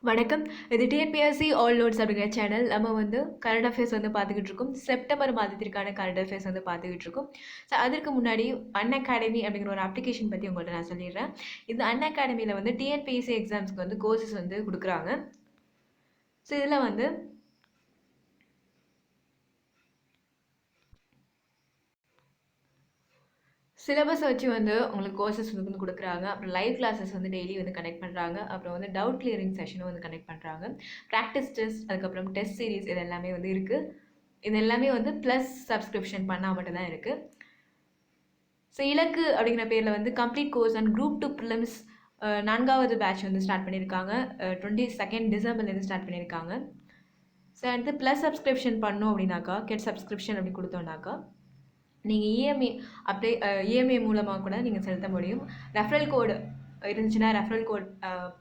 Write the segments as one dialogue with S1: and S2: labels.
S1: வணக்கம். இது TNPSC all notes அப்படிங்கிற சேனல். நம்ம வந்து கரண்ட் அஃபேர்ஸ் வந்து பார்த்துக்கிட்டு இருக்கோம். செப்டம்பர் மாதத்திற்கான கரண்ட் அஃபேர்ஸ் வந்து பார்த்துக்கிட்டு இருக்கோம். ஸோ அதற்கு முன்னாடி அன்அகாடமி அப்படிங்கிற ஒரு அப்ளிகேஷன் பற்றி உங்கள்கிட்ட நான் சொல்லிடுறேன். இந்த அன்அகாடமியில் வந்து டிஎன்பிஎஸ்சி எக்ஸாம்ஸ்க்கு வந்து கோர்சஸ் வந்து கொடுக்குறாங்க. ஸோ இதில் வந்து சிலபஸ் வச்சு வந்து உங்களுக்கு கோர்சஸ் வந்து கொடுக்குறாங்க. அப்புறம் லைவ் கிளாஸஸ் வந்து டெய்லி வந்து கனெக்ட் பண்ணுறாங்க. அப்புறம் வந்து டவுட் கிளியரிங் செஷனும் வந்து கனெக்ட் பண்ணுறாங்க. ப்ராக்டிஸ் டெஸ்ட், அதுக்கப்புறம் டெஸ்ட் சீரிஸ் இது எல்லாமே வந்து இருக்குது. இது எல்லாமே வந்து ப்ளஸ் சப்ஸ்கிரிப்ஷன் பண்ணால் மட்டும்தான் இருக்குது. ஸோ இலக்கு அப்படிங்கிற பேரில் வந்து complete course and group 2 prelims 4வது பேட்ச் வந்து ஸ்டார்ட் பண்ணியிருக்காங்க. 22 டிசம்பர்லேருந்து ஸ்டார்ட் பண்ணியிருக்காங்க. ஸோ அடுத்து ப்ளஸ் சப்ஸ்கிரிப்ஷன் பண்ணோம் அப்படின்னாக்கா, கெட் சப்ஸ்கிரிப்ஷன் அப்படி கொடுத்தோன்னாக்கா நீங்கள் இஎம்ஐ மூலமாக கூட நீங்கள் செலுத்த முடியும். ரெஃபரல் கோடு இருந்துச்சுன்னா ரெஃபரல் கோட்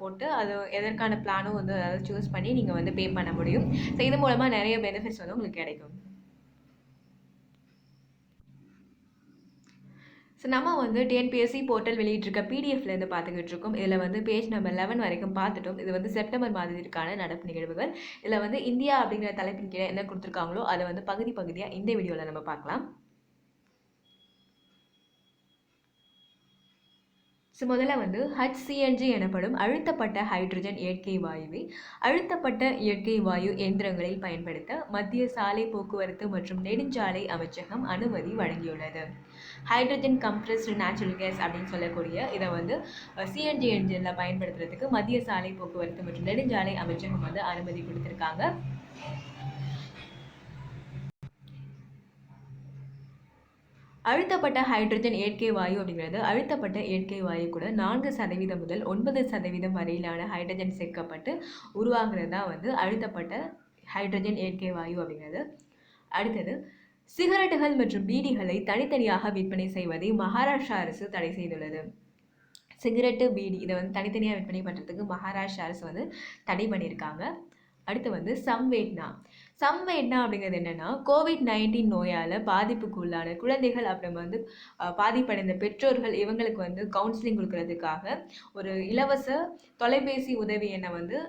S1: போட்டு அது எதற்கான பிளானும் வந்து அதாவது சூஸ் பண்ணி நீங்கள் வந்து பே பண்ண முடியும். ஸோ இது மூலமாக நிறைய பெனிஃபிட்ஸ் வந்து உங்களுக்கு கிடைக்கும். ஸோ நம்ம வந்து டிஎன்பிஎஸ்சி போர்ட்டல் வெளியிட்டிருக்க பிடிஎஃப்லேருந்து பார்த்துக்கிட்டு இருக்கோம். இதில் வந்து பேஜ் நம்பர் 11 வரைக்கும் பார்த்துட்டோம். இது வந்து செப்டம்பர் மாதத்திற்கான நடப்பு நிகழ்வுகள். இதில் வந்து இந்தியா அப்படிங்கிற தலைப்பின் கீழே என்ன கொடுத்துருக்காங்களோ அதை வந்து பகுதியாக இந்த வீடியோவில் நம்ம பார்க்கலாம். ஸோ முதல்ல வந்து HCNG எனப்படும் அழுத்தப்பட்ட ஹைட்ரஜன் இயற்கை வாயுவை அழுத்தப்பட்ட இயற்கை வாயு இயந்திரங்களில் பயன்படுத்த மத்திய சாலை போக்குவரத்து மற்றும் நெடுஞ்சாலை அமைச்சகம் அனுமதி வழங்கியுள்ளது. ஹைட்ரஜன் கம்ப்ரஸ்டு நேச்சுரல் கேஸ் அப்படின்னு சொல்லக்கூடிய இதை வந்து சிஎன்ஜி என்ஜினில் பயன்படுத்துறதுக்கு மத்திய சாலை போக்குவரத்து மற்றும் நெடுஞ்சாலை அமைச்சகம் வந்து அனுமதி கொடுத்துருக்காங்க. அழுத்தப்பட்ட ஹைட்ரஜன் இயற்கை வாயு அப்படிங்கிறது அழுத்தப்பட்ட இயற்கை வாயு கூட 4% முதல் 9% வரையிலான ஹைட்ரஜன் சேர்க்கப்பட்டு உருவாகிறது தான் வந்து அழுத்தப்பட்ட ஹைட்ரஜன் இயற்கை வாயு அப்படிங்கிறது. அடுத்தது, சிகரெட்டுகள் மற்றும் பீடிகளை தனித்தனியாக விற்பனை செய்வதை மகாராஷ்டிரா அரசு தடை செய்துள்ளது. சிகரெட்டு, பீடி இதை வந்து தனித்தனியாக விற்பனை பண்ணுறதுக்கு மகாராஷ்டிரா அரசு வந்து தடை பண்ணியிருக்காங்க. அடுத்து வந்து சம்வேட்னா அப்படிங்கிறது என்னென்னா, COVID-19 நோயால் பாதிப்புக்கு உள்ளான குழந்தைகள் அப்புறம் வந்து பாதிப்படைந்த பெற்றோர்கள் இவங்களுக்கு வந்து கவுன்சிலிங் கொடுக்கறதுக்காக ஒரு இலவச தொலைபேசி உதவி எண்ணை வந்து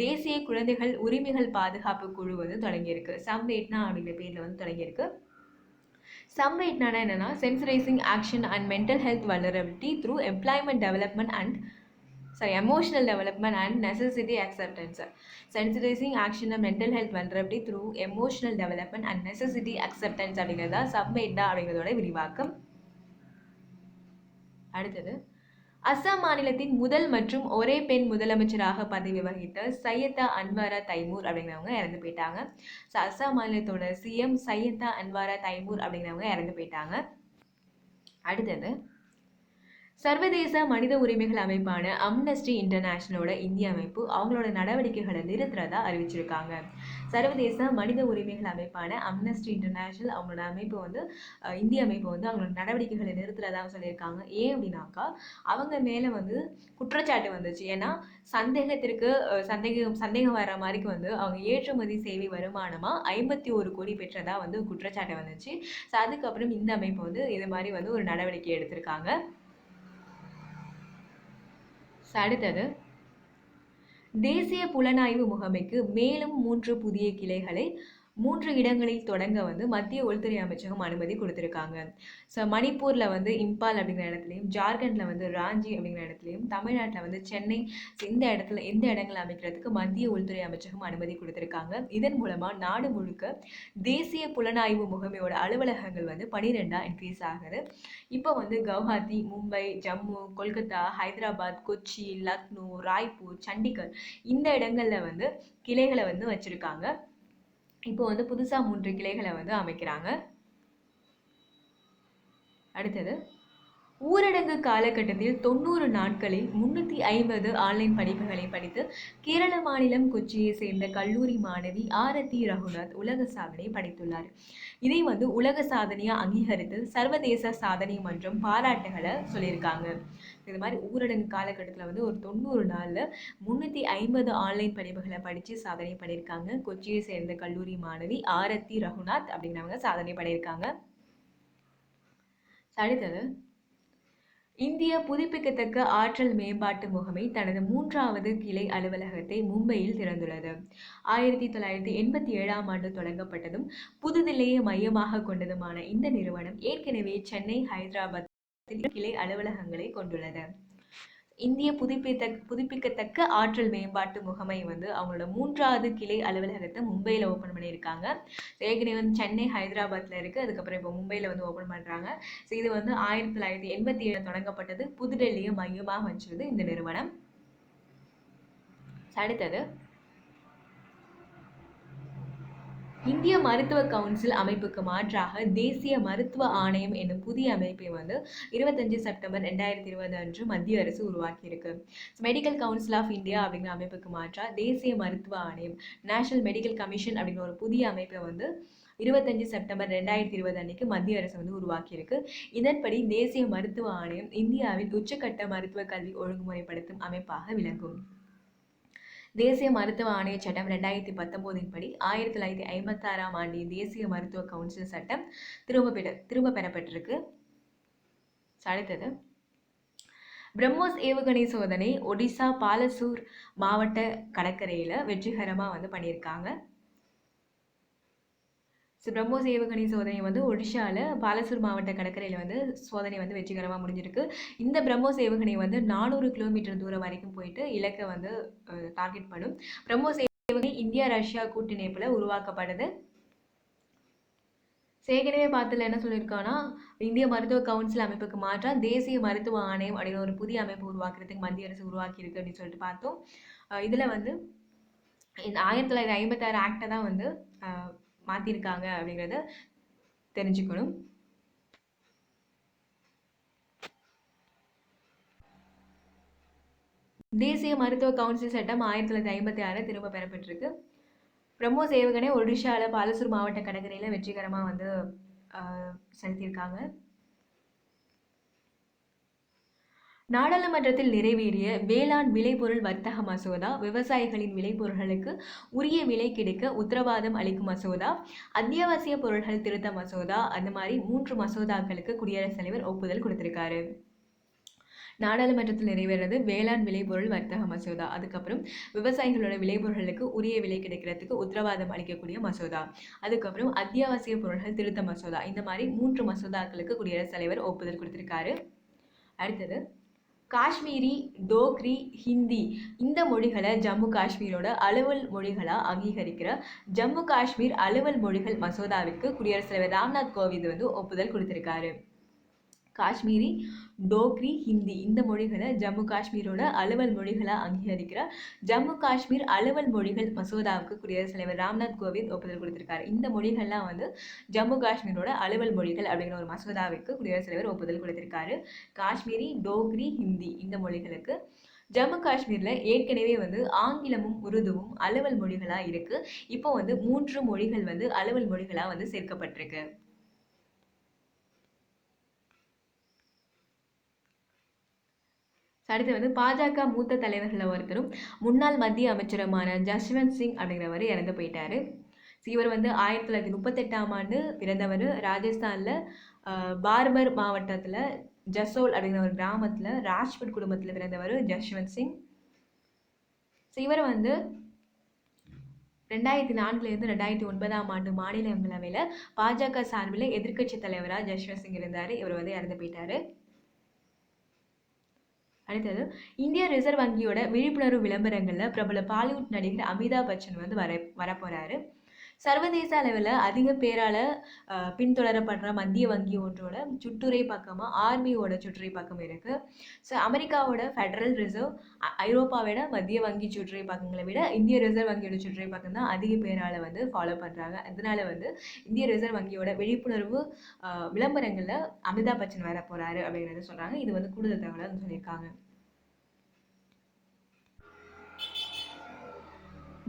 S1: தேசிய குழந்தைகள் உரிமைகள் பாதுகாப்பு குழு வந்து தொடங்கியிருக்கு. சம்வேட்னா அப்படிங்கிற பேரில் வந்து தொடங்கியிருக்கு. சம்வேட்னா என்னென்னா, sensitising action and mental health vulnerability through employment development and emotional development and necessity acceptance. Sensitizing action and mental health vulnerability through emotional development and necessity acceptance அப்படிங்கிறதா சப்மேட்னா அப்படிங்கிறதோட விரிவாக்கம். அடுத்தது, அஸ்ஸாம் மாநிலத்தின் முதல் மற்றும் ஒரே பெண் முதலமைச்சராக பதவி வகித்த சையதா அன்வாரா தைமூர் அப்படிங்கிறவங்க இறந்து போயிட்டாங்க. ஸோ அஸ்ஸாம் மாநிலத்தோட சிஎம் சையதா அன்வாரா தைமூர் அப்படிங்கிறவங்க இறந்து போயிட்டாங்க. அடுத்தது, சர்வதேச மனித உரிமைகள் அமைப்பான அம்னஸ்டி இன்டர்நேஷனலோட இந்திய அமைப்பு அவங்களோட நடவடிக்கைகளை நிறுத்துறதா அறிவிச்சிருக்காங்க. சர்வதேச மனித உரிமைகள் அமைப்பான அம்னஸ்டி இன்டர்நேஷனல் அவங்களோட அமைப்பு வந்து இந்திய அமைப்பு வந்து அவங்களோட நடவடிக்கைகளை நிறுத்துறதா சொல்லியிருக்காங்க. ஏன் அப்படின்னாக்கா, அவங்க மேலே வந்து குற்றச்சாட்டு வந்துச்சு. ஏன்னா சந்தேகம் வர்ற மாதிரிக்கு வந்து அவங்க ஏற்றுமதி சேவை வருமானமாக 51 கோடி பெற்றதா வந்து குற்றச்சாட்டு வந்துச்சு. ஸோ அதுக்கப்புறம் இந்த அமைப்பு வந்து இது மாதிரி வந்து ஒரு நடவடிக்கை எடுத்திருக்காங்க. அடுத்தது, தேசிய புலனாய்வு முகமைக்கு மேலும் 3 புதிய கிளைகளை 3 இடங்களில் தொடங்க வந்து மத்திய உள்துறை அமைச்சகம் அனுமதி கொடுத்துருக்காங்க. ஸோ மணிப்பூரில் வந்து இம்பால் அப்படிங்கிற இடத்துலையும், ஜார்க்கண்டில் வந்து ராஞ்சி அப்படிங்கிற இடத்துலையும், தமிழ்நாட்டில் வந்து சென்னை இந்த இடங்களை அமைக்கிறதுக்கு மத்திய உள்துறை அமைச்சகம் அனுமதி கொடுத்துருக்காங்க. இதன் மூலமாக நாடு முழுக்க தேசிய புலனாய்வு முகமையோட அலுவலகங்கள் வந்து 12 இன்க்ரீஸ் ஆகுது. இப்போ வந்து கவுஹாத்தி, மும்பை, ஜம்மு, கொல்கத்தா, ஹைதராபாத், கொச்சி, லக்னோ, ராய்ப்பூர், சண்டிகர் இந்த இடங்களில் வந்து கிளைகளை வந்து வச்சுருக்காங்க. இப்போ வந்து புதுசாக 3 கிளைகளை வந்து அமைக்கிறாங்க. அடுத்தது, ஊரடங்கு காலகட்டத்தில் 90 நாட்களில் 350 ஆன்லைன் படிப்புகளை படித்து கேரள மாநிலம் கொச்சியை சேர்ந்த கல்லூரி மாணவி ஆரத்தி ரகுநாத் உலக சாதனை படைத்துள்ளார். இதை வந்து உலக சாதனையாக அங்கீகரித்து சர்வதேச சாதனை மன்றம் பாராட்டுகளை சொல்லியிருக்காங்க. இது மாதிரி ஊரடங்கு காலகட்டத்தில் வந்து ஒரு 90 நாளில் 350 ஆன்லைன் படிப்புகளை படித்து சாதனை பண்ணியிருக்காங்க. கொச்சியை சேர்ந்த கல்லூரி மாணவி ஆரத்தி ரகுநாத் அப்படிங்கிறவங்க சாதனை பண்ணியிருக்காங்க. அடுத்தது, இந்திய புதுப்பிக்கத்தக்க ஆற்றல் மேம்பாட்டு முகமை தனது 3வது கிளை அலுவலகத்தை மும்பையில் திறந்துள்ளது. 1987ஆம் ஆண்டு தொடங்கப்பட்டதும் புதுதில்லியை மையமாக கொண்டதுமான இந்த நிறுவனம் ஏற்கனவே சென்னை, ஹைதராபாத்தில் கிளை அலுவலகங்களை கொண்டுள்ளது. இந்திய புதுப்பிக்கத்தக்க ஆற்றல் மேம்பாட்டு முகமை வந்து அவங்களோட 3வது கிளை அலுவலகத்தை மும்பையில் ஓப்பன் பண்ணியிருக்காங்க. ஏற்கனவே வந்து சென்னை, ஹைதராபாத்தில் இருக்குது. அதுக்கப்புறம் இப்போ மும்பையில் வந்து ஓப்பன் பண்ணுறாங்க. ஸோ இது வந்து 1987 தொடங்கப்பட்டது. புதுடெல்லியை மையமாக வச்சிருது இந்த நிறுவனம். அடுத்தது இந்திய மருத்துவ கவுன்சில் அமைப்புக்கு மாற்றாக தேசிய மருத்துவ ஆணையம் என்னும் புதிய அமைப்பை வந்து 25 செப்டம்பர் 2020 அன்று மத்திய அரசு உருவாக்கியிருக்கு. மெடிக்கல் கவுன்சில் ஆஃப் இந்தியா அப்படிங்கிற அமைப்புக்கு மாற்றா தேசிய மருத்துவ ஆணையம், நேஷனல் மெடிக்கல் கமிஷன் அப்படிங்கிற ஒரு புதிய அமைப்பை வந்து 25 செப்டம்பர் 2020 அன்னைக்கு மத்திய அரசு வந்து உருவாக்கியிருக்கு. இதன்படி தேசிய மருத்துவ ஆணையம் இந்தியாவின் உச்சக்கட்ட மருத்துவ கல்வி ஒழுங்குமுறைப்படுத்தும் அமைப்பாக விளங்கும். தேசிய மருத்துவ ஆணைய சட்டம் 2019 படி 1956ஆம் ஆண்டின் தேசிய மருத்துவ கவுன்சில் சட்டம் திரும்ப பெறப்பட்டிருக்கு. அடுத்தது பிரம்மோஸ் ஏவுகணை சோதனை ஒடிசா பாலசூர் மாவட்ட கடற்கரையில் வெற்றிகரமாக வந்து பண்ணியிருக்காங்க. பிரம்மோஸ் ஏவுகணை சோதனை வந்து ஒடிஷாவில் பாலசூர் மாவட்ட கடற்கரையில் வந்து சோதனை வந்து வெற்றிகரமாக முடிஞ்சிருக்கு. இந்த பிரம்மோஸ் ஏவுகணை வந்து 400 கிலோமீட்டர் தூரம் வரைக்கும் போயிட்டு இலக்கை வந்து டார்கெட் பண்ணும். பிரம்மோஸ் ஏவுகணை இந்தியா ரஷ்யா கூட்டிணைப்பில் உருவாக்கப்படுது. ஏற்கனவே பார்த்துல என்ன சொல்லியிருக்காங்கன்னா, இந்திய மருத்துவ கவுன்சில் அமைப்புக்கு மாற்றா தேசிய மருத்துவ ஆணையம் அப்படின்னு ஒரு புதிய அமைப்பு உருவாக்குறதுக்கு மத்திய அரசு உருவாக்கியிருக்கு அப்படின்னு சொல்லிட்டு பார்த்தோம். இதில் வந்து இந்த 1956 ஆக்டை தான் வந்து மாற்றிருக்காங்க அப்படிங்கிறத தெரிஞ்சுக்கணும். தேசிய மருத்துவ கவுன்சில் சட்டம் 1956 திரும்ப பெறப்பட்டிருக்கு. பிரம்மோஸ் ஏவுகணை ஒடிஷாவில் பாலசூர் மாவட்ட கடற்கரையில் வெற்றிகரமாக வந்து செலுத்தியிருக்காங்க. நாடாளுமன்றத்தில் நிறைவேறிய வேளாண் விளைபொருள் வர்த்தக மசோதா, விவசாயிகளின் விளைபொருட்களுக்கு உரிய விலை கிடைக்க உத்தரவாதம் அளிக்கும் மசோதா, அத்தியாவசிய பொருட்கள் திருத்த மசோதா, அந்த மாதிரி 3 மசோதாக்களுக்கு குடியரசுத் தலைவர் ஒப்புதல் கொடுத்திருக்காரு. நாடாளுமன்றத்தில் நிறைவேறது வேளாண் விளைபொருள் வர்த்தக மசோதா, அதுக்கப்புறம் விவசாயிகளோட விளைபொருட்களுக்கு உரிய விலை கிடைக்கிறதுக்கு உத்தரவாதம் அளிக்கக்கூடிய மசோதா, அதுக்கப்புறம் அத்தியாவசிய பொருட்கள் திருத்த மசோதா. இந்த மாதிரி 3 மசோதாக்களுக்கு குடியரசுத் தலைவர் ஒப்புதல் கொடுத்திருக்காரு. அடுத்தது காஷ்மீரி, டோக்ரி, ஹிந்தி இந்த மொழிகளை ஜம்மு காஷ்மீரோட அலுவல் மொழிகளாக அங்கீகரிக்கிற ஜம்மு காஷ்மீர் அலுவல் மொழிகள் மசோதாவிற்கு குடியரசுத் தலைவர் ராம்நாத் கோவிந்த் வந்து ஒப்புதல் கொடுத்திருக்காரு. காஷ்மீரி, டோக்ரி, ஹிந்தி இந்த மொழிகளை ஜம்மு காஷ்மீரோட அலுவல் மொழிகளாக அங்கீகரிக்கிற ஜம்மு காஷ்மீர் அலுவல் மொழிகள் மசோதாவுக்கு குடியரசுத் தலைவர் ராம்நாத் கோவிந்த் ஒப்புதல் கொடுத்திருக்காரு. இந்த மொழிகள்லாம் வந்து ஜம்மு காஷ்மீரோட அலுவல் மொழிகள் அப்படிங்கிற ஒரு மசோதாவிற்கு குடியரசுத் தலைவர் ஒப்புதல் கொடுத்திருக்காரு. காஷ்மீரி, டோக்ரி, ஹிந்தி இந்த மொழிகளுக்கு ஜம்மு காஷ்மீரில் ஏற்கனவே வந்து ஆங்கிலமும் உருதுவும் அலுவல் மொழிகளாக இருக்குது. இப்போ வந்து 3 மொழிகள் வந்து அலுவல் மொழிகளாக வந்து சேர்க்கப்பட்டிருக்கு. அடுத்து வந்து பாஜக மூத்த தலைவர்களில் ஒருத்தரும் முன்னாள் மத்திய அமைச்சருமான ஜஸ்வந்த் சிங் அப்படிங்கிறவர் இறந்து போயிட்டாரு. இவர் வந்து 1938ஆம் ஆண்டு பிறந்தவர். ராஜஸ்தானில் பார்மர் மாவட்டத்தில் ஜசோல் அப்படிங்கிற ஒரு கிராமத்தில் ராஜ்புட் குடும்பத்தில் பிறந்தவர் ஜஸ்வந்த் சிங். இவர் வந்து 2004லேருந்து 2009ஆம் ஆண்டு மாநிலங்களவையில் பாஜக சார்பில் எதிர்க்கட்சி தலைவராக ஜஸ்வந்த் சிங் இருந்தார். இவர் வந்து இறந்து போயிட்டாரு. அடுத்தது இந்திய ரிசர்வ் வங்கியோட விழிப்புணர்வு விளம்பரங்களில் பிரபல பாலிவுட் நடிகர் அமிதாப் பச்சன் வந்து வரப்போறாரு. சர்வதேச அளவில் அதிக பேரால் பின்தொடரப்படுற மத்திய வங்கி ஒன்றோட சுற்றுரை பக்கமாக ஆர்பிஐயோட சுற்றுரை பக்கம் இருக்குது. ஸோ அமெரிக்காவோட ஃபெடரல் ரிசர்வ், ஐரோப்பாவோட மத்திய வங்கி சுற்றுரை பக்கங்களை விட இந்திய ரிசர்வ் வங்கியோட சுற்றுரை பக்கம் தான் அதிக பேரால் வந்து ஃபாலோ பண்ணுறாங்க. அதனால வந்து இந்திய ரிசர்வ் வங்கியோட விழிப்புணர்வு விளம்பரங்களில் அமிதாப் பச்சன் வர போகிறாரு அப்படிங்கிறத சொல்கிறாங்க. இது வந்து கூடுதல் தகவலாக சொல்லியிருக்காங்க.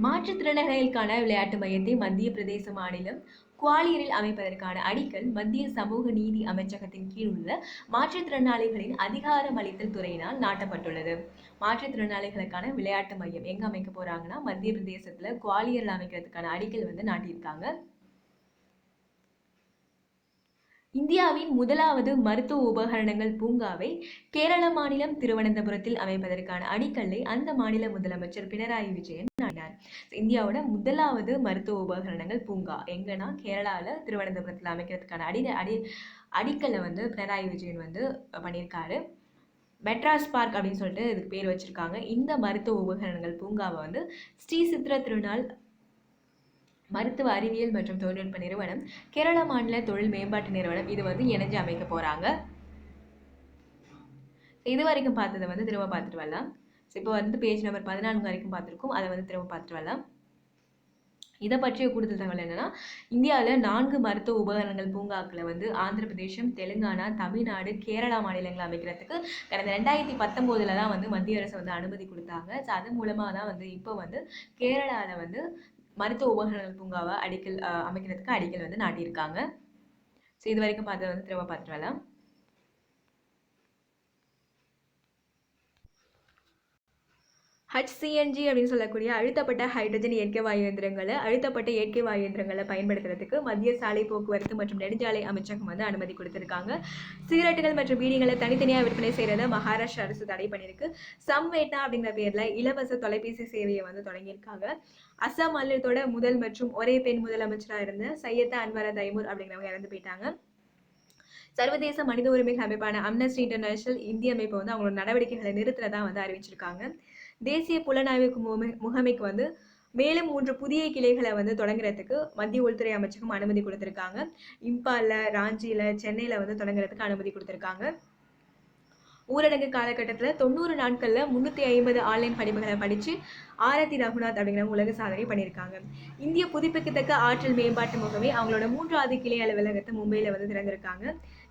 S1: மாற்றுத்திறனாளிகளுக்கான விளையாட்டு மையத்தை மத்திய பிரதேச மாநிலம் குவாலியரில் அமைப்பதற்கான அடிக்கல் மத்திய சமூக நீதி அமைச்சகத்தின் கீழ் உள்ள மாற்றுத்திறனாளிகளின் அதிகாரமளித்தல் துறையினால் நாட்டப்பட்டுள்ளது. மாற்றுத்திறனாளிகளுக்கான விளையாட்டு மையம் எங்க அமைக்க போறாங்கன்னா மத்திய பிரதேசத்துல குவாலியரில் அமைக்கிறதுக்கான அடிக்கல் வந்து நாட்டியிருக்காங்க. இந்தியாவின் முதலாவது மருத்துவ உபகரணங்கள் பூங்காவை கேரள மாநிலம் திருவனந்தபுரத்தில் அமைப்பதற்கான அடிக்கல்லை அந்த மாநில முதலமைச்சர் பினராயி விஜயன் நாட்டினார். இந்தியாவோட முதலாவது மருத்துவ உபகரணங்கள் பூங்கா எங்கன்னா கேரளாவில் திருவனந்தபுரத்தில் அமைக்கிறதுக்கான அடிக்கல்லை வந்து பினராயி விஜயன் வந்து பண்ணியிருக்காரு. மெட்ராஸ் பார்க் அப்படின்னு சொல்லிட்டு இதுக்கு பேர் வச்சிருக்காங்க. இந்த மருத்துவ உபகரணங்கள் பூங்காவை வந்து ஸ்ரீ சித்ர திருநாள் மருத்துவ அறிவியல் மற்றும் தொழில்நுட்ப நிறுவனம், கேரள மாநில தொழில் மேம்பாட்டு நிறுவனம் இது வந்து இணைஞ்சு அமைக்க போறாங்க. இது வரைக்கும் பார்த்ததை வந்து திரும்ப பார்த்துட்டு வரலாம். இப்போ வந்து பேஜ் நம்பர் 14 வரைக்கும் பார்த்துருக்கோம். அதை வந்து திரும்ப பார்த்துட்டு வரலாம். இதை பற்றிய கூடுதல் தகவல் என்னன்னா, இந்தியாவில் 4 மருத்துவ உபகரணங்கள் பூங்காக்களை வந்து ஆந்திர பிரதேசம், தெலுங்கானா, தமிழ்நாடு, கேரளா மாநிலங்கள் அமைக்கிறதுக்கு கடந்த 2019 தான் வந்து மத்திய அரசு வந்து அனுமதி கொடுத்தாங்க. ஸோ அது மூலமாக தான் வந்து இப்போ வந்து கேரளாவில் வந்து மருத்துவ உபகரணங்கள் பூங்காவை அமைக்கிறதுக்கு அடிக்கல் வந்து நாட்டியிருக்காங்க. ஸோ இது வரைக்கும் பார்த்ததை வந்து திரும்ப பார்த்துட்டு வரலாம். HCNG அப்படின்னு சொல்லக்கூடிய அழுத்தப்பட்ட ஹைட்ரஜன் இயற்கை வாயு இயந்திரங்களை பயன்படுத்துறதுக்கு மத்திய சாலை போக்குவரத்து மற்றும் நெடுஞ்சாலை அமைச்சகம் வந்து அனுமதி கொடுத்திருக்காங்க. சிகரெட்டுகள் மற்றும் பீடிகளை தனித்தனியாக விற்பனை செய்யறத மகாராஷ்டிரா அரசு தடை பண்ணியிருக்கு. சம்வேட்னா அப்படிங்கிற பேர்ல இலவச தொலைபேசி சேவையை வந்து தொடங்கியிருக்காங்க. அஸ்ஸாம் மாநிலத்தோட முதல் மற்றும் ஒரே பெண் முதலமைச்சராக இருந்த சையதா அன்வரா தைமூர் அப்படிங்கிறவங்க இறந்து போயிட்டாங்க. சர்வதேச மனித உரிமைகள் அமைப்பான அம்னஸ்டி இன்டர்நேஷனல் இந்திய அமைப்பை வந்து அவங்களோட நடவடிக்கைகளை நிறுத்துறதா வந்து அறிவிச்சிருக்காங்க. தேசிய புலனாய்வு முகமைக்கு வந்து மேலும் 3 புதிய கிளைகளை வந்து தொடங்குறதுக்கு மத்திய உள்துறை அமைச்சகம் அனுமதி கொடுத்திருக்காங்க. இம்பால்ல, ராஞ்சியில, சென்னையில வந்து தொடங்குறதுக்கு அனுமதி கொடுத்திருக்காங்க. ஊரடங்கு காலகட்டத்தில் 90 நாட்கள்ல 350 ஆன்லைன் படிப்புகளை படிச்சு ஆரத்தி ரகுநாத் அப்படிங்கிற உலக சாதனை பண்ணியிருக்காங்க. இந்திய புதுப்பிக்கத்தக்க ஆற்றல் மேம்பாட்டு முகமை அவங்களோட 3வது கிளை அலுவலகத்தை மும்பையில வந்து திறந்திருக்காங்க.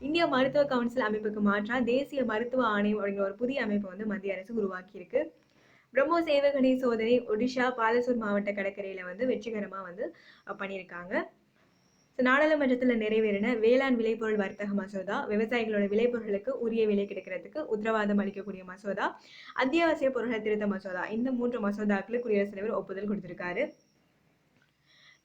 S1: இந்திய மருத்துவ கவுன்சில் அமைப்புக்கு மாற்றா தேசிய மருத்துவ ஆணையம் அப்படிங்கிற ஒரு புதிய அமைப்பை வந்து மத்திய அரசு உருவாக்கியிருக்கு. பிரம்மோஸ் ஏவுகணை சோதனை ஒடிஷா பாலசூர் மாவட்ட கடற்கரையில வந்து வெற்றிகரமா வந்து பண்ணியிருக்காங்க. நாடாளுமன்றத்தில் நிறைவேறின வேளாண் விளைபொருள் வர்த்தக மசோதா, விவசாயிகளோட விளைபொருளுக்கு உரிய விலை கிடைக்கிறதுக்கு உத்தரவாதம் அளிக்கக்கூடிய மசோதா, அத்தியாவசிய பொருட்கள் திருத்த மசோதா, இந்த 3 மசோதாக்களுக்கு குடியரசுத் தலைவர் ஒப்புதல் கொடுத்திருக்காரு.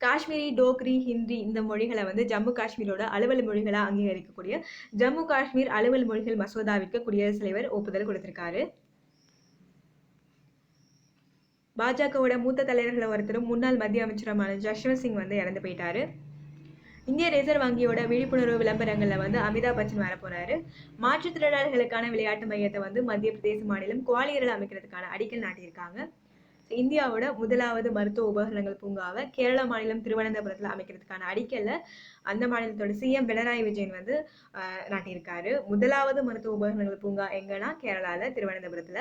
S1: காஷ்மீரி, டோக்ரி, ஹிந்தி இந்த மொழிகளை வந்து ஜம்மு காஷ்மீரோட அலுவல் மொழிகளா அங்கீகரிக்கக்கூடிய ஜம்மு காஷ்மீர் அலுவல் மொழிகள் மசோதாவிற்கு குடியரசுத் தலைவர் ஒப்புதல் கொடுத்திருக்காரு. பாஜகவோட மூத்த தலைவர்களை ஒருத்தரும் முன்னாள் மத்திய அமைச்சருமான ஜஸ்வந்த் சிங் வந்து இறந்து போயிட்டாரு. இந்திய ரிசர்வ் வங்கியோட விழிப்புணர்வு விளம்பரங்கள்ல வந்து அமிதாப் பச்சன் வர போறாரு. மாற்றுத்திறனாளிகளுக்கான விளையாட்டு மையத்தை வந்து மத்திய பிரதேச மாநிலம் குவாலியரில் அமைக்கிறதுக்கான அடிக்கல் நாட்டியிருக்காங்க. இந்தியாவோட முதலாவது மருத்துவ உபகரணங்கள் பூங்காவை கேரள மாநிலம் திருவனந்தபுரத்தில் அமைக்கிறதுக்கான அடிக்கல்ல அந்த மாநிலத்தோட CM பினராயி விஜயன் வந்து நாட்டியிருக்காரு. முதலாவது மருத்துவ உபகரணங்கள் பூங்கா எங்கன்னா கேரளால திருவனந்தபுரத்துல.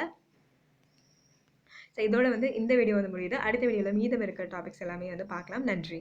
S1: இதோட வந்து இந்த வீடியோ வந்து முடியுது. அடுத்த வீடியோவில் மீதம் இருக்கிற டாபிக்ஸ் எல்லாமே வந்து பார்க்கலாம். நன்றி.